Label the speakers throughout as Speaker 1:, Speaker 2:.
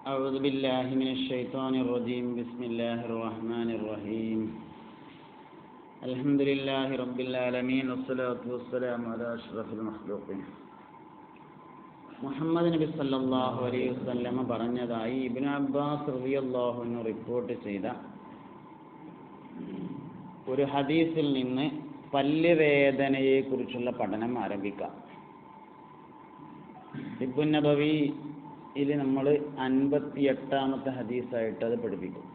Speaker 1: أعوذ بالله من الشيطان الرجيم بسم الله الرحمن الرحيم الحمد لله رب العالمين والصلاة والسلام على أشرف المخلوقين മുഹമ്മദ് നബി സല്ലല്ലാഹു അലൈഹി വസല്ലം പറഞ്ഞതായി ഇബ്നു അബ്ബാസ് റളിയല്ലാഹു അൻഹു റിപ്പോർട്ട് ചെയ്ത ഒരു ഹദീസിൽ നിന്ന് പല്ലുവേദനയെ കുറിച്ചുള്ള പഠനം ആരംഭിക്കാം. ഇബ്നു നബവിയിൽ നമ്മൾ 58ാമത്തെ ഹദീസായിട്ട് അത് പഠിപ്പിക്കും.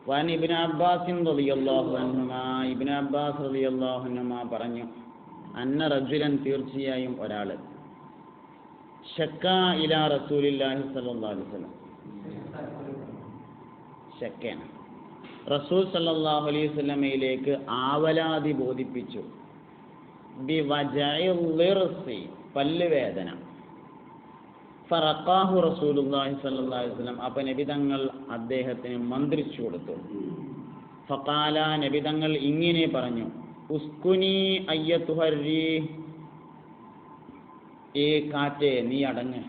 Speaker 1: വൻ ഇബ്നു അബ്ബാസ് റളിയല്ലാഹു അൻഹുമാ ഇബ്നു അബ്ബാസ് റളിയല്ലാഹു അൻഹുമാ പറഞ്ഞു, അന്ന റജുലൻ തീർച്ചയായും ഒരാൾ ശക്കാ ഇലാ റസൂലില്ലാഹി സ്വല്ലല്ലാഹു അലൈഹി വസല്ലം ശക്കയാണ് റസൂൽ സല്ലല്ലാഹു അലൈഹി വസല്ലമയിലേക്ക് ആവലാതി ബോധിപ്പിച്ചു. ബിവജഇൽ ളിർസി പല്ലുവേദന. ഫറഖാഹു റസൂലുള്ളാഹി സ്വല്ലല്ലാഹു അലൈഹി വസല്ലം അപ്പോൾ നബി തങ്ങൾ അദ്ദേഹത്തിന് മന്ത്രിച്ചു കൊടുത്തു. ഫഖാല നബി തങ്ങൾ ഇങ്ങനെ പറഞ്ഞു, ഉസ്കുനി അയ്യത്തുഹരി, ഏ കാറ്റേ നീ അടങ്ങ്,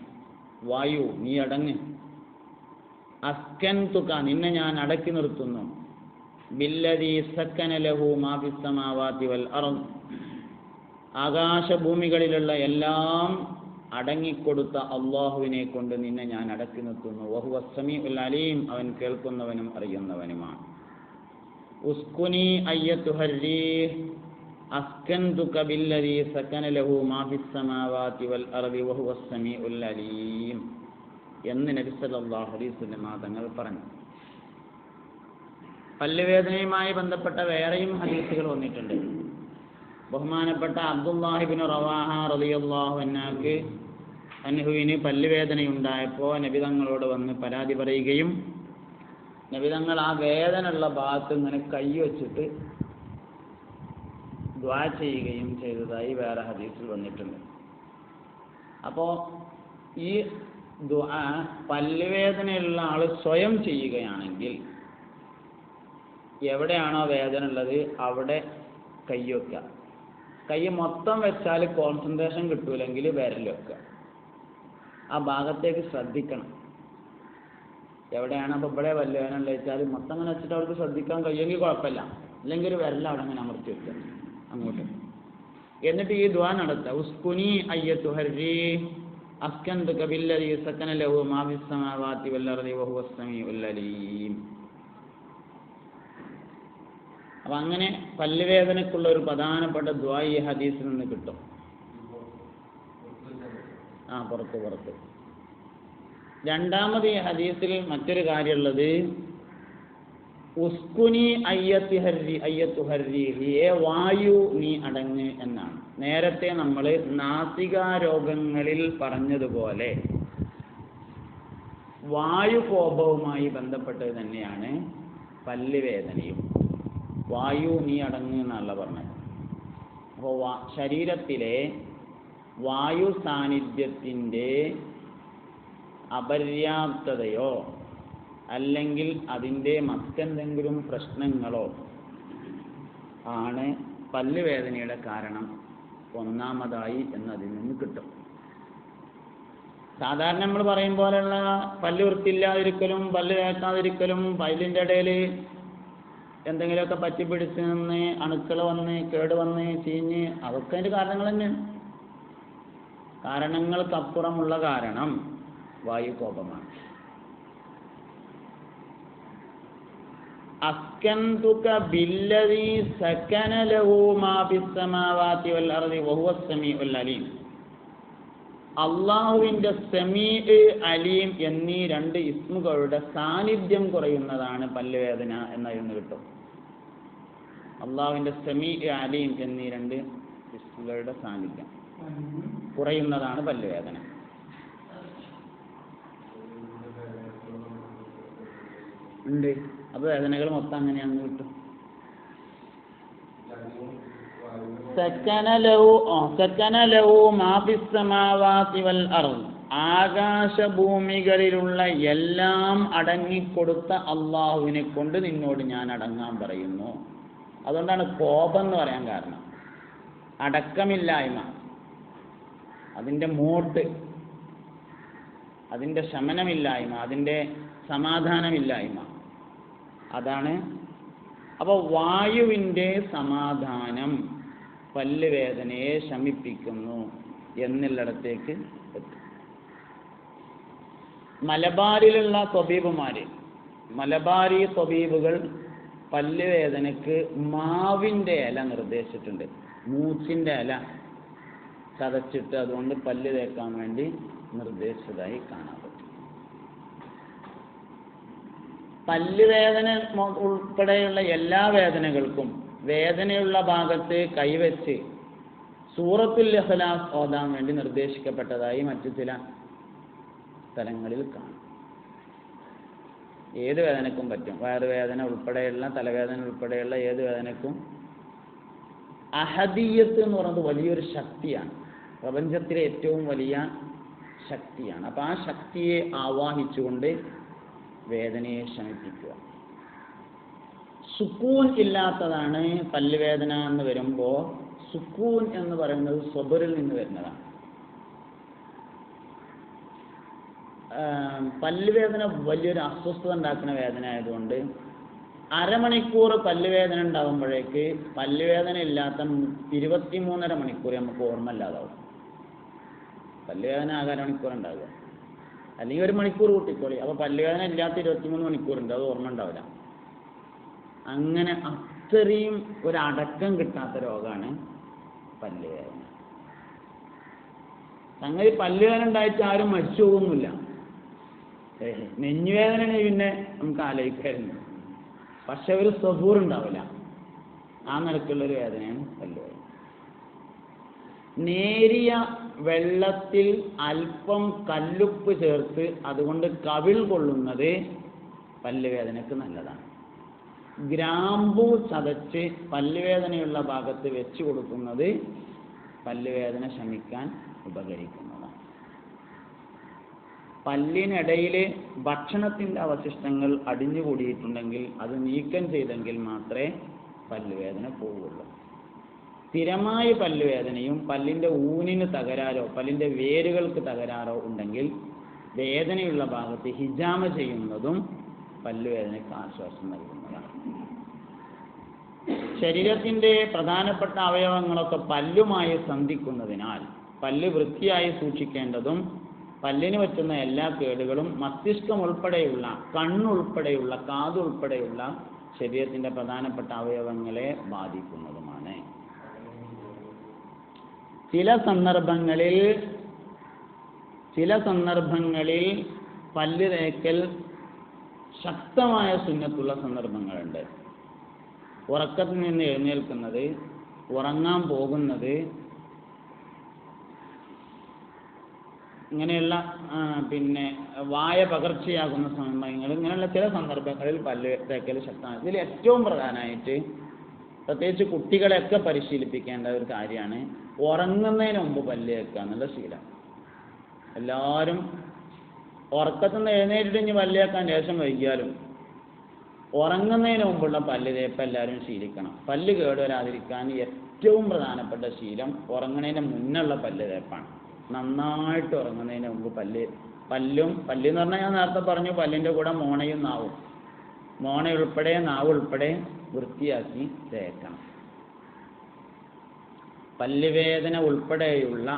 Speaker 1: വായു നീ അടങ്ങ്. അസ്കൻതുക നിന്നെ ഞാൻ അടക്കി നിർത്തുന്നു. ബില്ലദീ സക്കന ലഹു മാ ഫിസ് സമാവാതി വൽ അർദ്, ആകാശഭൂമികളിലുള്ള എല്ലാം അടങ്ങിക്കൊടുത്ത അല്ലാഹുവിനെ കൊണ്ട് നിന്നെ ഞാൻ അടക്കി നിർത്തുന്നു. വഹുവ സമീഉൽ അലീം, അവൻ കേൾക്കുന്നവനും അറിയുന്നവനുമാണ്. ഉസ്കുനി അയ്യത്തുഹരി അസ്കൻതുക ബില്ലദീ സകന ലഹു മാ ഫിസ് സമാവാതി വൽ അർദി വഹുവ സമീഉൽ അലീം എന്ന് നബി സല്ലല്ലാഹു അലൈഹി വസല്ലം തങ്ങൾ പറഞ്ഞു. പല്ലുവേദനയുമായി ബന്ധപ്പെട്ട വേറെയും ഹദീസുകൾ വന്നിട്ടുണ്ട്. ബഹുമാനപ്പെട്ട അബ്ദുല്ലാഹി ഇബ്നു റവാഹ റളിയല്ലാഹു അൻഹുവിന് പല്ലുവേദനയുണ്ടായപ്പോൾ നബി തങ്ങളോട് വന്ന് പരാതി പറയുകയും നബി തങ്ങൾ ആ വേദന ഉള്ള ഭാഗത്ത് ഇങ്ങനെ കൈ വച്ചിട്ട് ദുആ ചെയ്യുകയും ചെയ്തതായി വേറെ ഹദീസിൽ വന്നിട്ടുണ്ട്. അപ്പോൾ ഈ ദുആ പല്ലുവേദനയുള്ള ആൾ സ്വയം ചെയ്യുകയാണെങ്കിൽ എവിടെയാണോ വേദന ഉള്ളത് അവിടെ കൈ വെക്കുക. കൈ മൊത്തം വെച്ചാൽ കോൺസെൻട്രേഷൻ കിട്ടൂലെങ്കിൽ വിരൽ വെക്കുക. ആ ഭാഗത്തേക്ക് ശ്രദ്ധിക്കണം. എവിടെയാണ് അപ്പോൾ ഇവിടെ പല്ലുവേദന ഉള്ളത് വെച്ചാൽ മൊത്തം അങ്ങനെ വെച്ചിട്ട് അവർക്ക് ശ്രദ്ധിക്കാൻ കഴിയുമെങ്കിൽ കുഴപ്പമില്ല, അല്ലെങ്കിൽ ഒരു വിരൽ അവിടെ അങ്ങനെ അമർത്തി വെക്കുക അങ്ങോട്ട്. എന്നിട്ട് ഈ ദുആ നടത്തുക. ഉസ്കുനി അയ്യത്തുഹരി അസ്കൻതുക ബില്ലദീ സകന ലഹു മാ ഫിസ് സമാവാതി വൽ അർദി വഹുവ സമീഉൽ അലീം. അപ്പം അങ്ങനെ പല്ലുവേദനക്കുള്ള ഒരു പ്രധാനപ്പെട്ട ദുആ ഈ ഹദീസിൽ നിന്ന് കിട്ടും. പുറത്ത്. രണ്ടാമത് ഈ ഹദീസിൽ മറ്റൊരു കാര്യമുള്ളത്, ഉസ്കുനി അയ്യത്തുഹരി, ഏ വായു നീ അടങ്ങ് എന്നാണ്. നേരത്തെ നമ്മൾ നാസികാരോഗങ്ങളിൽ പറഞ്ഞതുപോലെ വായുകോപവുമായി ബന്ധപ്പെട്ടത് തന്നെയാണ് പല്ലുവേദനയും. വായു നീ അടങ്ങ് എന്നല്ല പറഞ്ഞത്. അപ്പോൾ ശരീരത്തിലെ വായു സാന്നിധ്യത്തിൻ്റെ അപര്യാപ്തതയോ അല്ലെങ്കിൽ അതിൻ്റെ മറ്റെന്തെങ്കിലും പ്രശ്നങ്ങളോ ആണ് പല്ലുവേദനയുടെ കാരണം ഒന്നാമതായി എന്നതിൽ നിന്ന് കിട്ടും. സാധാരണ നമ്മൾ പറയും പോലെയുള്ള പല്ല് വൃത്തിയില്ലാതിരിക്കലും പല്ല് തേക്കാതിരിക്കലും പല്ലിൻ്റെ ഇടയിൽ എന്തെങ്കിലുമൊക്കെ പറ്റിപ്പിടിച്ച് നിന്ന് അണുക്കൾ വന്ന് കേട് വന്ന് ചീഞ്ഞ് അതൊക്കെ അതിൻ്റെ കാരണങ്ങൾ തന്നെയാണ്. കാരണങ്ങൾക്കപ്പുറമുള്ള കാരണം വായുകോപമാണ്. അസ്കൻതുക ബില്ലദീ സകന ലഹു മാ ഫിസ് സമാവാതി വൽ അർദി വഹുവ സമീഉൽ അലീം. അല്ലാഹുവിൻ്റെ സമീഉ അലീം എന്നീ രണ്ട് ഇസ്മുകളുടെ സാന്നിധ്യം കുറയുന്നതാണ് പല്ലുവേദന എന്നതിന് കിട്ടും. അല്ലാഹുവിൻ്റെ സമീഉ അലീം എന്നീ രണ്ട് ഇസ്മുകളുടെ സാന്നിധ്യം കുറയുന്നതാണ് പല്ലുവേദന. ഉണ്ട്. അപ്പോൾ വേദനകൾ മൊത്തം അങ്ങനെയാണ് കിട്ടും. സകന ലഹു മാ ഫിസ് സമാവാതി വൽ അർദ്, ആകാശഭൂമികളിലുള്ള എല്ലാം അടങ്ങിക്കൊടുത്ത അള്ളാഹുവിനെ കൊണ്ട് നിന്നോട് ഞാൻ അടങ്ങാൻ പറയുന്നു. അതുകൊണ്ടാണ് കോപം എന്ന് പറയാൻ കാരണം. അടക്കമില്ലായ്മ, അതിൻ്റെ മോട്ട്, അതിൻ്റെ ശമനമില്ലായ്മ, അതിൻ്റെ സമാധാനമില്ലായ്മ, അതാണ്. അപ്പോൾ വായുവിൻ്റെ സമാധാനം പല്ലുവേദനയെ ശമിപ്പിക്കുന്നു എന്നുള്ളിടത്തേക്ക് എത്തും. മലബാറിലുള്ള ത്വബീബുമാർ, മലബാറി ത്വബീബുകൾ പല്ലുവേദനക്ക് മാവിൻ്റെ ഇല നിർദ്ദേശിച്ചിട്ടുണ്ട്. മൂച്ചിൻ്റെ ഇല ചതച്ചിട്ട് അതുകൊണ്ട് പല്ല് തേക്കാൻ വേണ്ടി നിർദ്ദേശിച്ചതായി കാണാൻ പറ്റും. പല്ലുവേദന ഉൾപ്പെടെയുള്ള എല്ലാ വേദനകൾക്കും വേദനയുള്ള ഭാഗത്ത് കൈവച്ച് സൂറത്തുൽ ഇഖ്ലാസ് ഓതാൻ വേണ്ടി നിർദ്ദേശിക്കപ്പെട്ടതായി മറ്റു ചില സ്ഥലങ്ങളിൽ കാണും. ഏത് വേദനക്കും പറ്റും. വയറുവേദന ഉൾപ്പെടെയുള്ള, തലവേദന ഉൾപ്പെടെയുള്ള ഏത് വേദനക്കും. അഹദിയ്യത്ത് എന്ന് പറയുന്നത് വലിയൊരു ശക്തിയാണ്, പ്രപഞ്ചത്തിലെ ഏറ്റവും വലിയ ശക്തിയാണ്. അപ്പം ആ ശക്തിയെ ആവാഹിച്ചുകൊണ്ട് വേദനയെ ശമിപ്പിക്കുക. സുക്കൂൻ ഇല്ലാത്തതാണ് പല്ലുവേദന എന്ന് വരുമ്പോൾ. സുക്കൂൻ എന്ന് പറയുന്നത് സ്വബറിൽ നിന്ന് വരുന്നതാണ്. പല്ലുവേദന വലിയൊരു അസ്വസ്ഥത ഉണ്ടാക്കുന്ന വേദന ആയതുകൊണ്ട് അരമണിക്കൂർ പല്ലുവേദന ഉണ്ടാകുമ്പോഴേക്ക് പല്ലുവേദന ഇല്ലാത്ത 23.5 മണിക്കൂർ നമുക്ക് ഓർമ്മ ഇല്ലാതാവും. പല്ലുവേദന ആകെ അരമണിക്കൂർ ഉണ്ടാകുക, അല്ലെങ്കിൽ 1 മണിക്കൂർ കൂട്ടിക്കോളി. അപ്പോൾ പല്ലുവേദന ഇല്ലാത്ത 23 മണിക്കൂറുണ്ട്, അത് ഓർമ്മ ഉണ്ടാവില്ല. അങ്ങനെ അത്രയും ഒരു അടക്കം കിട്ടാത്ത രോഗമാണ് പല്ലുവേദന. സംഗതി പല്ലുവേദന ഉണ്ടായിട്ട് ആരും മരിച്ചു പോകുന്നില്ല. നെഞ്ഞുവേദന പിന്നെ നമുക്ക് ആലോചിക്കായിരുന്നു, പക്ഷെ ഒരു സബൂർ ഉണ്ടാവില്ല. ആ നിലക്കുള്ളൊരു വേദനയാണ് പല്ലുവേദന. നേരിയ വെള്ളത്തിൽ അല്പം കല്ലുപ്പ് ചേർത്ത് അതുകൊണ്ട് കവിൾ കൊള്ളുന്നത് പല്ലുവേദനക്ക് നല്ലതാണ്. ഗ്രാമ്പൂ ചതച്ച് പല്ലുവേദനയുള്ള ഭാഗത്ത് വെച്ച് കൊടുക്കുന്നത് പല്ലുവേദന ശമിക്കാൻ ഉപകരിക്കുന്നതാണ്. പല്ലിനിടയിൽ ഭക്ഷണത്തിൻ്റെ അവശിഷ്ടങ്ങൾ അടിഞ്ഞുകൂടിയിട്ടുണ്ടെങ്കിൽ അത് നീക്കം ചെയ്തെങ്കിൽ മാത്രമേ പല്ലുവേദന പോവുള്ളൂ. സ്ഥിരമായ പല്ലുവേദനയും പല്ലിൻ്റെ ഊനിന് തകരാറോ പല്ലിൻ്റെ വേരുകൾക്ക് തകരാറോ ഉണ്ടെങ്കിൽ വേദനയുള്ള ഭാഗത്ത് ഹിജാമ ചെയ്യുന്നതും പല്ലുവേദനയ്ക്ക് ആശ്വാസം നൽകുന്നതാണ്. ശരീരത്തിൻ്റെ പ്രധാനപ്പെട്ട അവയവങ്ങളൊക്കെ പല്ലുമായി സന്ധിക്കുന്നതിനാൽ പല്ല് വൃത്തിയായി സൂക്ഷിക്കേണ്ടതും പല്ലിന് പറ്റുന്ന എല്ലാ കേടുകളും മസ്തിഷ്കം ഉൾപ്പെടെയുള്ള, കണ്ണുൾപ്പെടെയുള്ള, കാതുൾപ്പെടെയുള്ള ശരീരത്തിൻ്റെ പ്രധാനപ്പെട്ട അവയവങ്ങളെ ബാധിക്കുന്നതുമാണ്. ചില സന്ദർഭങ്ങളിൽ പല്ല് തേക്കൽ ശക്തമായ സുന്നത്തുള്ള സന്ദർഭങ്ങളുണ്ട്. ഉറക്കത്തിൽ നിന്ന് എഴുന്നേൽക്കുന്നത്, ഉറങ്ങാൻ പോകുന്നത്, ഇങ്ങനെയുള്ള വായ പകർച്ചയാകുന്ന സമയങ്ങൾ, ഇങ്ങനെയുള്ള ചില സന്ദർഭങ്ങളിൽ പല്ല് തേക്കൽ ശക്തമാണ്. ഇതിൽ ഏറ്റവും പ്രധാനമായിട്ട് പ്രത്യേകിച്ച് കുട്ടികളെയൊക്കെ പരിശീലിപ്പിക്കേണ്ട ഒരു കാര്യമാണ് ഉറങ്ങുന്നതിന് മുമ്പ് പല്ല് തേക്കുക എന്നുള്ള ശീലം. എല്ലാവരും ഉറക്കത്തിൽ നിന്ന് എഴുന്നേറ്റിട്ട് ഇനി പല്ല് തേക്കാൻ ശേഷം വൈകിയാലും ഉറങ്ങുന്നതിന് മുമ്പുള്ള പല്ല് തേപ്പ് എല്ലാവരും ശീലിക്കണം. പല്ല് കേടുവരാതിരിക്കാൻ ഏറ്റവും പ്രധാനപ്പെട്ട ശീലം ഉറങ്ങുന്നതിന് മുന്നുള്ള പല്ല് തേപ്പാണ്. നന്നായിട്ട് ഉറങ്ങുന്നതിന് മുമ്പ് പല്ലെന്ന് പറഞ്ഞാൽ ഞാൻ നേരത്തെ പറഞ്ഞു, പല്ലിൻ്റെ കൂടെ മോണയും നാവും, മോണയുൾപ്പെടെ നാവ് ഉൾപ്പെടെ വൃത്തിയാക്കി തേക്കണം. പല്ലുവേദന ഉൾപ്പെടെയുള്ള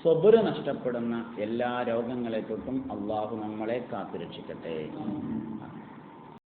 Speaker 1: സ്വബുറ് നഷ്ടപ്പെടുന്ന എല്ലാ രോഗങ്ങളെ തൊട്ടും അള്ളാഹു നമ്മളെ കാത്തുരക്ഷിക്കട്ടെ.